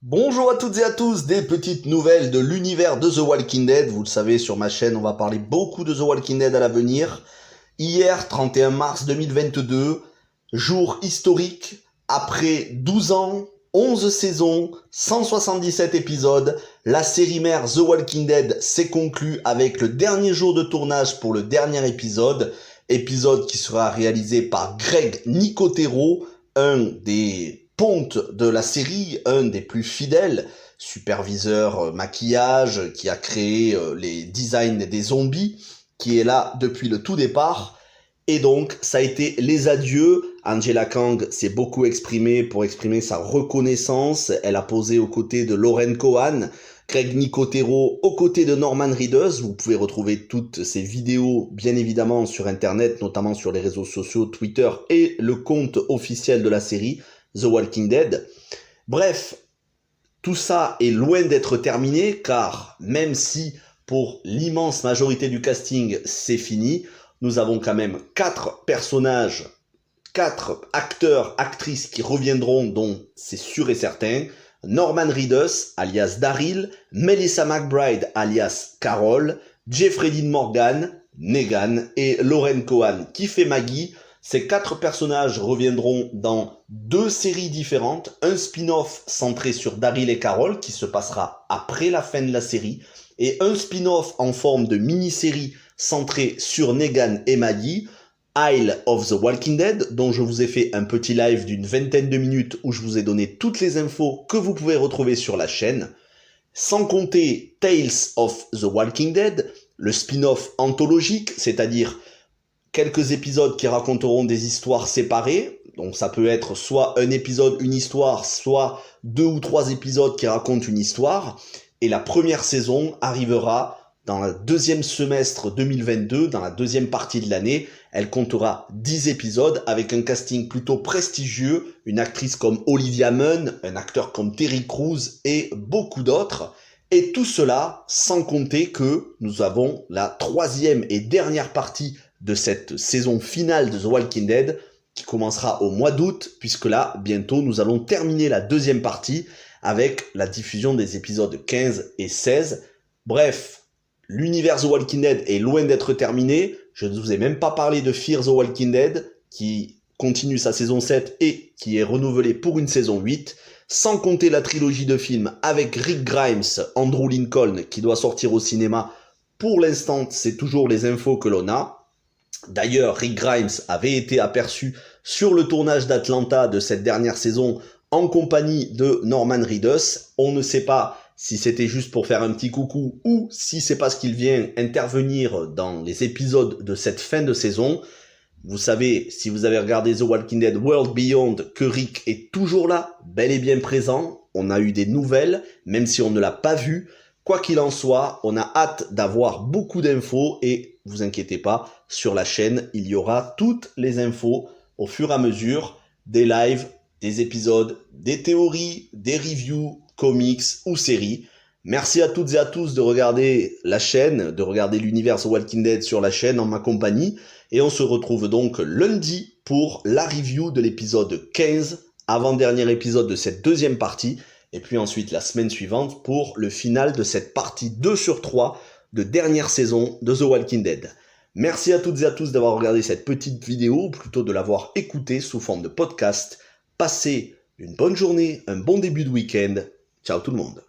Bonjour à toutes et à tous, des petites nouvelles de l'univers de The Walking Dead. Vous le savez, sur ma chaîne, on va parler beaucoup de The Walking Dead à l'avenir. Hier, 31 mars 2022, jour historique, après 12 ans, 11 saisons, 177 épisodes, la série mère The Walking Dead s'est conclue avec le dernier jour de tournage pour le dernier épisode qui sera réalisé par Greg Nicotero, un des pontes de la série, un des plus fidèles, superviseur maquillage, qui a créé les designs des zombies, qui est là depuis le tout départ. Et donc, ça a été les adieux. Angela Kang s'est beaucoup exprimée pour exprimer sa reconnaissance. Elle a posé aux côtés de Lauren Cohan, Greg Nicotero aux côtés de Norman Reedus. Vous pouvez retrouver toutes ces vidéos, bien évidemment, sur Internet, notamment sur les réseaux sociaux, Twitter et le compte officiel de la série, The Walking Dead. Bref, tout ça est loin d'être terminé, car même si pour l'immense majorité du casting, c'est fini, nous avons quand même 4 personnages, 4 acteurs, actrices qui reviendront, dont c'est sûr et certain. Norman Reedus, alias Daryl, Melissa McBride, alias Carol, Jeffrey Dean Morgan, Negan, et Lauren Cohan, qui fait Maggie. Ces 4 personnages reviendront dans 2 séries différentes, un spin-off centré sur Daryl et Carol, qui se passera après la fin de la série, et un spin-off en forme de mini-série centré sur Negan et Maggie, Isle of the Walking Dead, dont je vous ai fait un petit live d'une vingtaine de minutes où je vous ai donné toutes les infos que vous pouvez retrouver sur la chaîne, sans compter Tales of the Walking Dead, le spin-off anthologique, c'est-à-dire quelques épisodes qui raconteront des histoires séparées. Donc ça peut être soit un épisode, une histoire, soit 2 ou 3 épisodes qui racontent une histoire. Et la première saison arrivera dans le deuxième semestre 2022, dans la deuxième partie de l'année. Elle comptera 10 épisodes avec un casting plutôt prestigieux, une actrice comme Olivia Munn, un acteur comme Terry Crews et beaucoup d'autres. Et tout cela sans compter que nous avons la 3e et dernière partie de cette saison finale de The Walking Dead qui commencera au mois d'août, puisque là, bientôt, nous allons terminer la 2e partie avec la diffusion des épisodes 15 et 16. Bref, l'univers The Walking Dead est loin d'être terminé. Je ne vous ai même pas parlé de Fear the Walking Dead, qui continue sa saison 7 et qui est renouvelée pour une saison 8, sans compter la trilogie de films avec Rick Grimes, Andrew Lincoln, qui doit sortir au cinéma. Pour l'instant, c'est toujours les infos que l'on a. D'ailleurs, Rick Grimes avait été aperçu sur le tournage d'Atlanta de cette dernière saison en compagnie de Norman Reedus. On ne sait pas si c'était juste pour faire un petit coucou ou si c'est parce qu'il vient intervenir dans les épisodes de cette fin de saison. Vous savez, si vous avez regardé The Walking Dead World Beyond, que Rick est toujours là, bel et bien présent. On a eu des nouvelles, même si on ne l'a pas vu. Quoi qu'il en soit, on a hâte d'avoir beaucoup d'infos et vous inquiétez pas, sur la chaîne, il y aura toutes les infos au fur et à mesure, des lives, des épisodes, des théories, des reviews, comics ou séries. Merci à toutes et à tous de regarder la chaîne, de regarder l'univers The Walking Dead sur la chaîne en ma compagnie. Et on se retrouve donc lundi pour la review de l'épisode 15, avant-dernier épisode de cette 2e partie. Et puis ensuite la semaine suivante pour le final de cette partie 2 sur 3 de dernière saison de The Walking Dead. Merci à toutes et à tous d'avoir regardé cette petite vidéo, ou plutôt de l'avoir écoutée sous forme de podcast. Passez une bonne journée, un bon début de week-end. Ciao tout le monde.